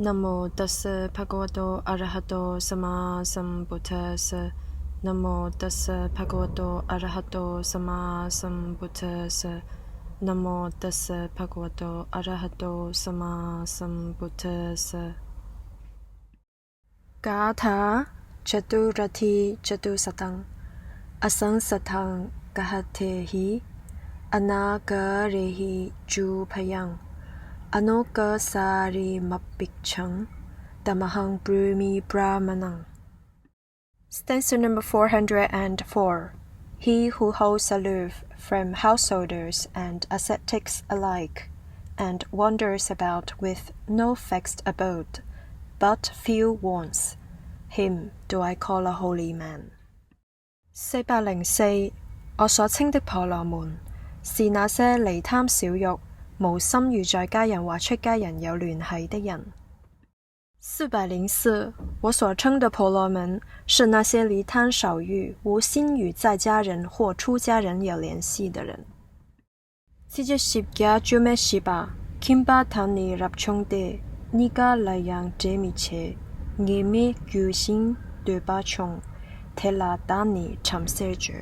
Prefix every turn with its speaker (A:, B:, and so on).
A: Namo tassa bhagavato arahato sama sambuddhassa. Namo tassa bhagavato arahato sama sambuddhassa. Namo tassa bhagavato arahato sama sambuddhassa. Gatha Chaturati Chatusatang Asansatang Gahatehi Anagarehi Jupayang Anoka Sari Mapikchang Damahang Brumi Brahmanang. Stanza number 404. He who holds aloof from householders and ascetics alike, and wanders about with no fixed abode, but few wants, him do I call a holy man. 404. 我所稱的婆羅門，是那些離貪少欲，無心與在家人或出家人有聯繫的人。404. 我所稱的婆羅門，是那些離貪少欲，無心與在家人或出家人有聯繫的人。70. 做咩事吧？兼巴坦尼入衝的，呢家嚟讓這密切，夜咩叫先對巴衝，踢那打你尋些著。